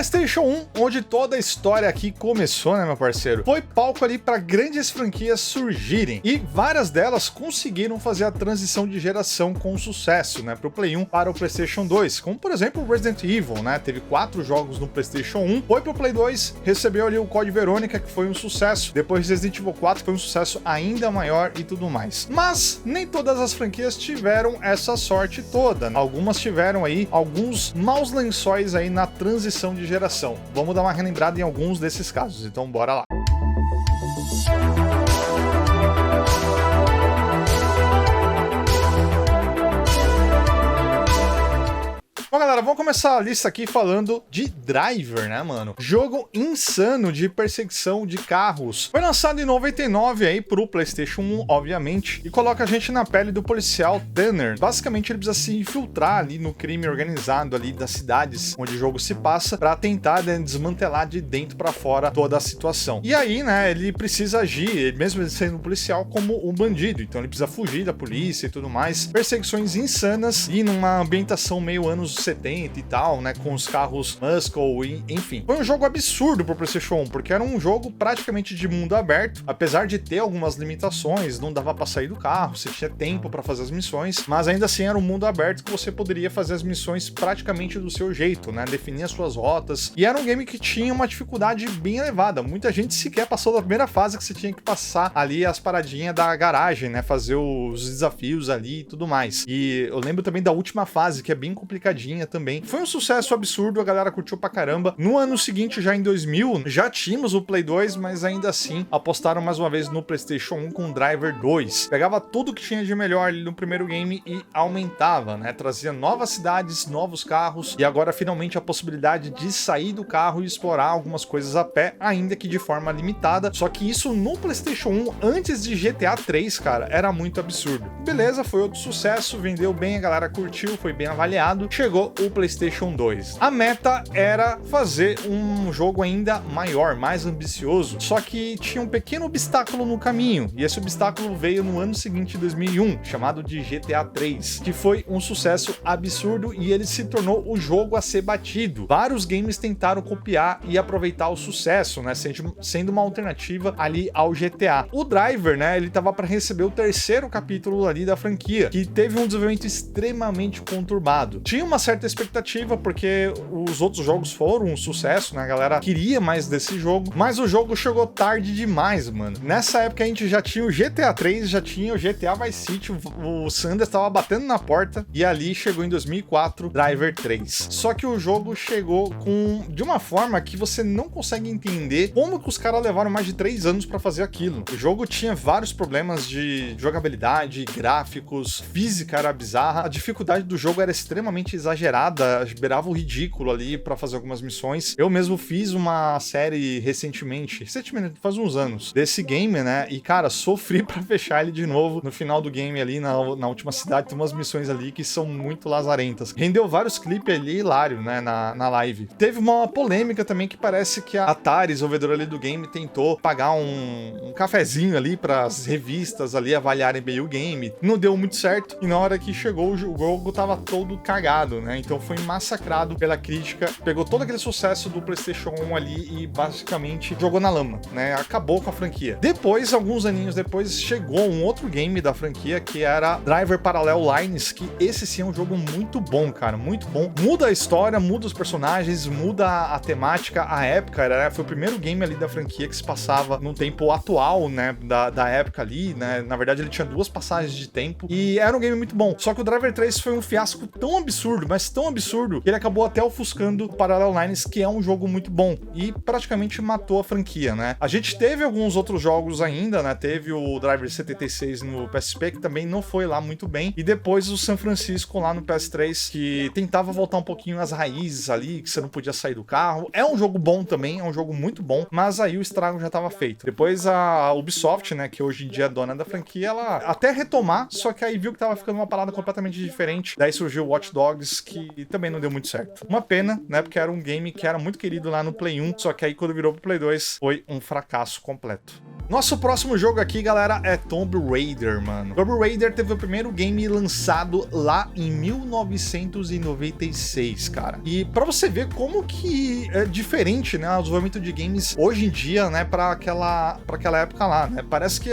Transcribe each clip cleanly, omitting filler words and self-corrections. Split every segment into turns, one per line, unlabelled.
PlayStation 1, onde toda a história aqui começou, né, meu parceiro? Foi palco ali para grandes franquias surgirem e várias delas conseguiram fazer a transição de geração com sucesso, né, pro Play 1 para o PlayStation 2, como por exemplo o Resident Evil, né? Teve 4 jogos no PlayStation 1, foi pro Play 2, recebeu ali o Code Verônica, que foi um sucesso. Depois Resident Evil 4 foi um sucesso ainda maior e tudo mais. Mas nem todas as franquias tiveram essa sorte toda. Algumas tiveram aí alguns maus lençóis aí na transição de geração. Vamos dar uma relembrada em alguns desses casos, então bora lá. Bom, galera, vamos começar a lista aqui falando de Driver, né, mano? Jogo insano de perseguição de carros. Foi lançado em 99 aí pro PlayStation 1, obviamente, e coloca a gente na pele do policial Tanner. Basicamente, ele precisa se infiltrar ali no crime organizado ali das cidades onde o jogo se passa pra tentar, né, desmantelar de dentro pra fora toda a situação. E aí, né, ele precisa agir, mesmo ele sendo um policial, como um bandido. Então ele precisa fugir da polícia e tudo mais. Perseguições insanas e numa ambientação meio anos 70 e tal, né, com os carros Muscle e enfim. Foi um jogo absurdo pro PlayStation 1, porque era um jogo praticamente de mundo aberto, apesar de ter algumas limitações, não dava pra sair do carro, você tinha tempo pra fazer as missões, mas ainda assim era um mundo aberto que você poderia fazer as missões praticamente do seu jeito, né, definir as suas rotas, e era um game que tinha uma dificuldade bem elevada. Muita gente sequer passou da primeira fase, que você tinha que passar ali as paradinhas da garagem, né, fazer os desafios ali e tudo mais. E eu lembro também da última fase, que é bem complicadinha também. Foi um sucesso absurdo, a galera curtiu pra caramba. No ano seguinte, já em 2000, já tínhamos o Play 2, mas ainda assim apostaram mais uma vez no PlayStation 1 com Driver 2. Pegava tudo que tinha de melhor ali no primeiro game e aumentava, né? Trazia novas cidades, novos carros e agora finalmente a possibilidade de sair do carro e explorar algumas coisas a pé, ainda que de forma limitada. Só que isso no PlayStation 1, antes de GTA 3, cara, era muito absurdo. Beleza, foi outro sucesso, vendeu bem, a galera curtiu, foi bem avaliado. Chegou o PlayStation 2. A meta era fazer um jogo ainda maior, mais ambicioso, só que tinha um pequeno obstáculo no caminho, e esse obstáculo veio no ano seguinte, 2001, chamado de GTA 3, que foi um sucesso absurdo e ele se tornou o jogo a ser batido. Vários games tentaram copiar e aproveitar o sucesso, né, sendo uma alternativa ali ao GTA. O Driver, né, ele tava para receber o terceiro capítulo ali da franquia, que teve um desenvolvimento extremamente conturbado. Tinha uma certa expectativa, porque os outros jogos foram um sucesso, né? A galera queria mais desse jogo, mas o jogo chegou tarde demais, mano. Nessa época a gente já tinha o GTA 3, já tinha o GTA Vice City, o Sanders tava batendo na porta, e ali chegou em 2004 Driver 3. Só que o jogo chegou de uma forma que você não consegue entender como que os caras levaram mais de 3 anos pra fazer aquilo. O jogo tinha vários problemas de jogabilidade, gráficos, física era bizarra, a dificuldade do jogo era extremamente exagerada, beirava o ridículo ali pra fazer algumas missões. Eu mesmo fiz uma série recentemente, faz uns anos, desse game, né? E, cara, sofri pra fechar ele de novo no final do game ali, na última cidade. Tem umas missões ali que são muito lazarentas. Rendeu vários clipes ali, hilário, né? Na live. Teve uma polêmica também que parece que a Atari, desenvolvedora ali do game, tentou pagar um cafezinho ali pras revistas ali avaliarem bem o game. Não deu muito certo. E na hora que chegou, o jogo tava todo cagado, né? Então foi massacrado pela crítica, pegou todo aquele sucesso do PlayStation 1 ali e basicamente jogou na lama, né? Acabou com a franquia. Depois, alguns aninhos depois, chegou um outro game da franquia que era Driver Parallel Lines, que esse sim é um jogo muito bom, cara, muito bom. Muda a história, muda os personagens, muda a temática, a época, né? Foi o primeiro game ali da franquia que se passava num tempo atual, né? Da época ali, né? Na verdade, ele tinha 2 passagens de tempo e era um game muito bom. Só que o Driver 3 foi um fiasco tão absurdo, mas tão absurdo, que ele acabou até ofuscando o Parallel Lines, que é um jogo muito bom, e praticamente matou a franquia, né? A gente teve alguns outros jogos ainda, né? Teve o Driver 76 no PSP, que também não foi lá muito bem, e depois o San Francisco lá no PS3, que tentava voltar um pouquinho às raízes ali, que você não podia sair do carro. É um jogo bom também, é um jogo muito bom, mas aí o estrago já estava feito. Depois a Ubisoft, né, que hoje em dia é dona da franquia, ela até retomar, só que aí viu que tava ficando uma parada completamente diferente. Daí surgiu o Watch Dogs, que também não deu muito certo. Uma pena, né, porque era um game que era muito querido lá no Play 1, só que aí quando virou pro Play 2 foi um fracasso completo. Nosso próximo jogo aqui, galera, é Tomb Raider, mano. Tomb Raider teve o primeiro game lançado lá em 1996, cara. E pra você ver como que é diferente, né, o desenvolvimento de games hoje em dia, né, pra aquela época lá, né. Parece que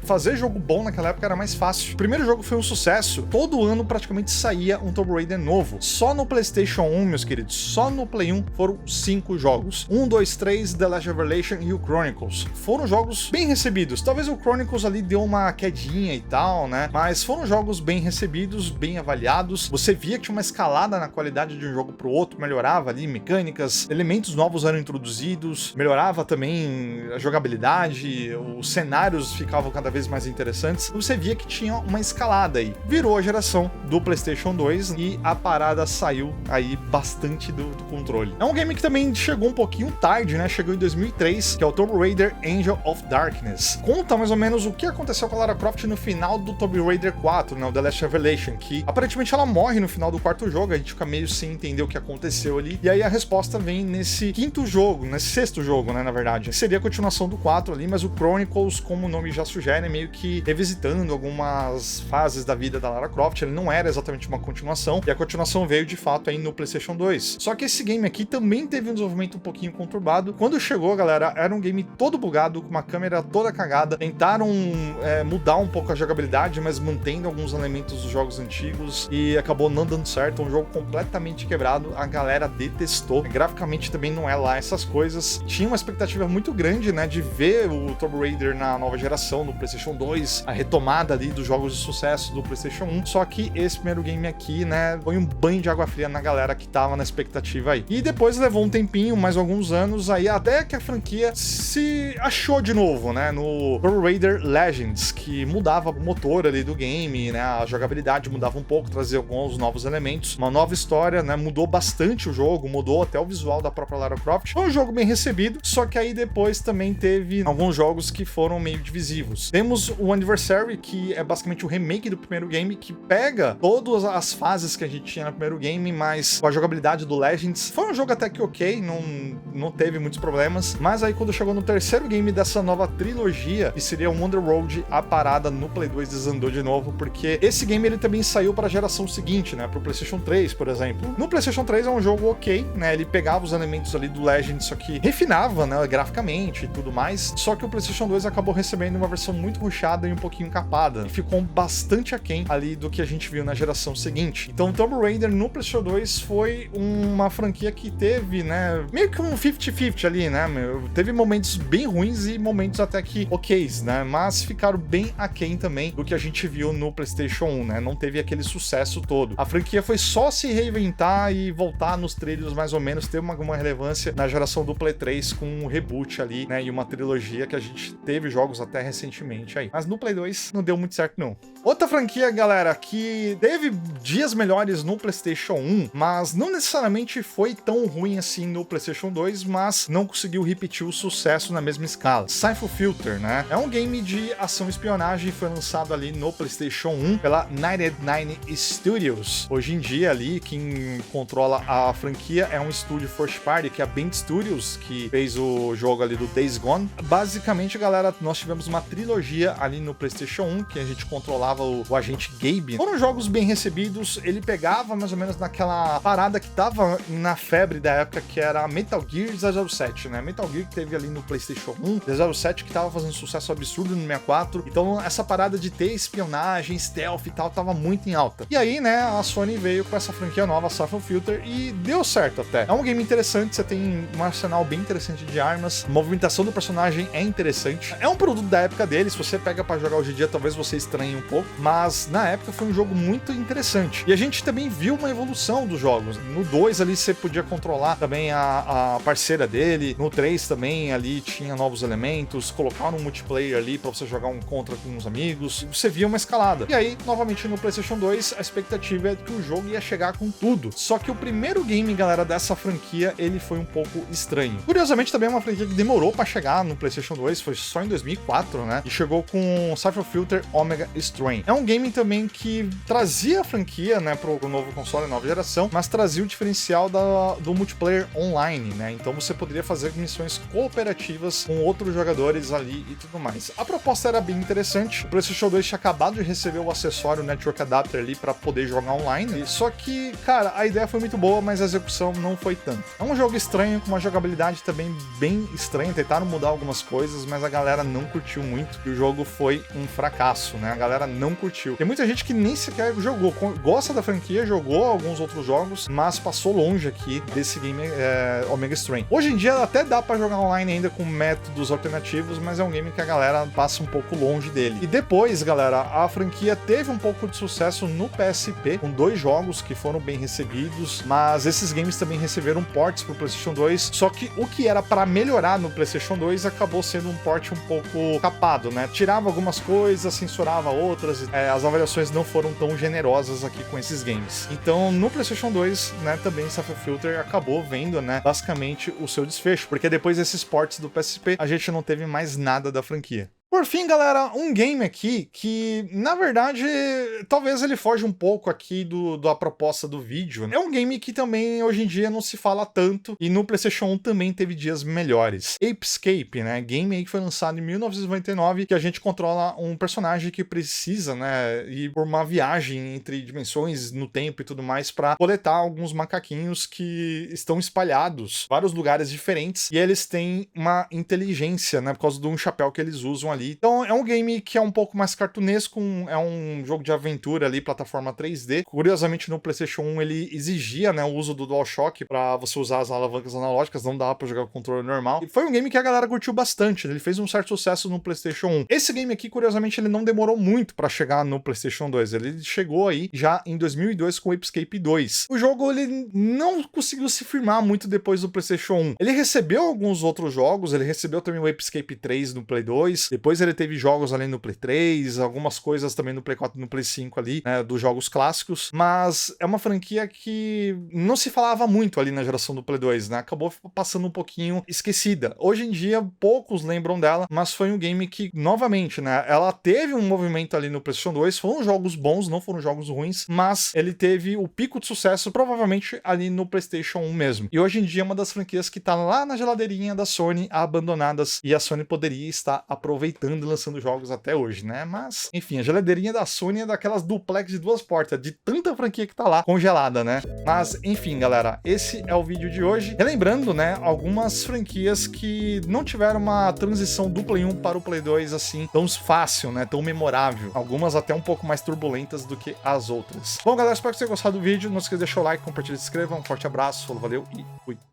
fazer jogo bom naquela época era mais fácil. O primeiro jogo foi um sucesso. Todo ano praticamente saía um Tomb Raider novo. Só no PlayStation 1, meus queridos, só no Play 1 foram 5 jogos. 1, 2, 3, The Last Revelation e o Chronicles. Foram jogos bem recebidos. Talvez o Chronicles ali deu uma quedinha e tal, né? Mas foram jogos bem recebidos, bem avaliados. Você via que tinha uma escalada na qualidade de um jogo pro outro, melhorava ali mecânicas, elementos novos eram introduzidos, melhorava também a jogabilidade, os cenários ficavam cada vez mais interessantes. Você via que tinha uma escalada aí. Virou a geração do PlayStation 2 e a parada saiu aí bastante do controle. É um game que também chegou um pouquinho tarde, né? Chegou em 2003, que é o Tomb Raider Angel of Darkness. Conta mais ou menos o que aconteceu com a Lara Croft no final do Tomb Raider 4, né? O The Last Revelation, que aparentemente ela morre no final do quarto jogo, a gente fica meio sem entender o que aconteceu ali, e aí a resposta vem nesse quinto jogo, nesse sexto jogo, né, na verdade. Seria a continuação do 4 ali, mas o Chronicles, como o nome já sugere, é meio que revisitando algumas fases da vida da Lara Croft. Ele não era exatamente uma continuação, e a continuação veio de fato aí no PlayStation 2. Só que esse game aqui também teve um desenvolvimento um pouquinho conturbado. Quando chegou, galera, era um game todo bugado, com uma câmera toda cagada. Tentaram mudar um pouco a jogabilidade, mas mantendo alguns elementos dos jogos antigos, e acabou não dando certo. Um jogo completamente quebrado, a galera detestou. Graficamente também não é lá essas coisas. Tinha uma expectativa muito grande, né, de ver o Tomb Raider na nova geração, no PlayStation 2, a retomada ali dos jogos de sucesso do PlayStation 1. Só que esse primeiro game aqui, né, foi um banho de água fria na galera que tava na expectativa aí. E depois levou um tempinho, mais alguns anos aí, até que a franquia se achou de novo, né, no Tomb Raider Legends, que mudava o motor ali do game, né, a jogabilidade mudava um pouco, trazia alguns novos elementos, uma nova história, né, mudou bastante o jogo, mudou até o visual da própria Lara Croft. Foi um jogo bem recebido, só que aí depois também teve alguns jogos que foram meio divisivos. Temos o Anniversary, que é basicamente o remake do primeiro game, que pega todas as fases que a gente tinha no primeiro game, mas com a jogabilidade do Legends. Foi um jogo até que ok, não teve muitos problemas, mas aí quando chegou no terceiro game dessa nova trilogia, que seria o Wonder Road, a parada no Play 2 desandou de novo, porque esse game ele também saiu para a geração seguinte, né, pro PlayStation 3, por exemplo. No PlayStation 3 é um jogo ok, né, ele pegava os elementos ali do Legends, só que refinava, né, graficamente e tudo mais, só que o PlayStation 2 acabou recebendo uma versão muito rushada e um pouquinho capada, e ficou bastante aquém ali do que a gente viu na geração seguinte. Então Tomb Raider no PlayStation 2 foi uma franquia que teve, né, meio que um 50-50 ali, né, teve momentos bem ruins e momentos até que oks, né, mas ficaram bem aquém também do que a gente viu no PlayStation 1, né, não teve aquele sucesso todo. A franquia foi só se reinventar e voltar nos trilhos mais ou menos, ter alguma relevância na geração do Play 3 com um reboot ali, né, e uma trilogia que a gente teve jogos até recentemente aí. Mas no Play 2 não deu muito certo não. Outra franquia, galera, que teve dias melhores no PlayStation 1, mas não necessariamente foi tão ruim assim no PlayStation 2, mas não conseguiu repetir o sucesso na mesma escala. Syphon Filter, né? É um game de ação e espionagem, foi lançado ali no PlayStation 1 pela 99 Studios. Hoje em dia ali, quem controla a franquia é um estúdio first party, que é a Bend Studios, que fez o jogo ali do Days Gone. Basicamente, galera, nós tivemos uma trilogia ali no PlayStation 1, que a gente controlava o agente Gabe. Foram jogos bem recebidos, ele pegava mais ou menos naquela parada que tava na febre da época, que era Metal Gear 007, né? Metal Gear que teve ali no PlayStation 1, 007 que tava fazendo sucesso absurdo no 64, então essa parada de ter espionagem, stealth e tal, tava muito em alta. E aí, né, a Sony veio com essa franquia nova, Syphon Filter, e deu certo até. É um game interessante, você tem um arsenal bem interessante de armas, a movimentação do personagem é interessante. É um produto da época dele, se você pega pra jogar hoje em dia, talvez você estranhe um pouco, mas na época foi um jogo muito interessante. E a gente também viu uma evolução dos jogos. No 2 ali você podia controlar também a parceira dele, no 3 também ali tinha novos elementos, colocar no multiplayer ali pra você jogar um contra com uns amigos, você via uma escalada. E aí, novamente no PlayStation 2, a expectativa é que o jogo ia chegar com tudo. Só que o primeiro game, galera, dessa franquia, ele foi um pouco estranho. Curiosamente, também é uma franquia que demorou pra chegar no PlayStation 2, foi só em 2004, né? E chegou com Syphon Filter Omega Strain. É um game também que trazia a franquia, né, pro novo console, nova geração, mas trazia o diferencial do multiplayer online, né? Então você poderia fazer missões cooperativas com outros jogadores servidores ali e tudo mais. A proposta era bem interessante. O PlayStation 2 tinha acabado de receber o acessório, o Network Adapter ali para poder jogar online. Só que, cara, a ideia foi muito boa, mas a execução não foi tanto. É um jogo estranho, com uma jogabilidade também bem estranha. Tentaram mudar algumas coisas, mas a galera não curtiu muito. E o jogo foi um fracasso, né? A galera não curtiu. Tem muita gente que nem sequer jogou. Gosta da franquia, jogou alguns outros jogos, mas passou longe aqui desse game Omega Strain. Hoje em dia até dá pra jogar online ainda com métodos alternativos, mas é um game que a galera passa um pouco longe dele. E depois, galera, a franquia teve um pouco de sucesso no PSP, com 2 jogos que foram bem recebidos, mas esses games também receberam ports pro PlayStation 2, só que o que era para melhorar no PlayStation 2 acabou sendo um port um pouco capado, né? Tirava algumas coisas, censurava outras, as avaliações não foram tão generosas aqui com esses games. Então, no PlayStation 2, né, também Sapphire Filter acabou vendo, né, basicamente o seu desfecho, porque depois desses ports do PSP, a gente não teve mais nada da franquia. Por fim, galera, um game aqui que, na verdade, talvez ele foge um pouco aqui da proposta do vídeo. É um game que também, hoje em dia, não se fala tanto, e no PlayStation 1 também teve dias melhores. Apescape, né? Game aí que foi lançado em 1999, que a gente controla um personagem que precisa, né, ir por uma viagem entre dimensões no tempo e tudo mais para coletar alguns macaquinhos que estão espalhados em vários lugares diferentes, e eles têm uma inteligência, né, por causa de um chapéu que eles usam ali. Então é um game que é um pouco mais cartunesco, é um jogo de aventura ali, plataforma 3D. Curiosamente no PlayStation 1 ele exigia, né, o uso do DualShock para você usar as alavancas analógicas, não dava para jogar com o controle normal. E foi um game que a galera curtiu bastante, ele fez um certo sucesso no PlayStation 1. Esse game aqui, curiosamente, ele não demorou muito para chegar no PlayStation 2, ele chegou aí já em 2002 com o Apescape 2. O jogo ele não conseguiu se firmar muito depois do PlayStation 1. Ele recebeu alguns outros jogos, ele recebeu também o Apescape 3 no Play 2, depois ele teve jogos ali no Play 3, algumas coisas também no Play 4 e no Play 5 ali, né, dos jogos clássicos, mas é uma franquia que não se falava muito ali na geração do Play 2, né, acabou passando um pouquinho esquecida. Hoje em dia, poucos lembram dela, mas foi um game que, novamente, né, ela teve um movimento ali no PlayStation 2, foram jogos bons, não foram jogos ruins, mas ele teve o pico de sucesso, provavelmente, ali no PlayStation 1 mesmo. E hoje em dia é uma das franquias que tá lá na geladeirinha da Sony, abandonadas, e a Sony poderia estar aproveitando e lançando jogos até hoje, né? Mas, enfim, a geladeirinha da Sony é daquelas duplex de 2 portas, de tanta franquia que tá lá congelada, né? Mas, enfim, galera, esse é o vídeo de hoje. Relembrando, né, algumas franquias que não tiveram uma transição do Play 1 para o Play 2 assim, tão fácil, né? Tão memorável. Algumas até um pouco mais turbulentas do que as outras. Bom, galera, espero que vocês tenham gostado do vídeo. Não esqueça de deixar o like, compartilhar e se inscrevam. Um forte abraço, falou, valeu e fui.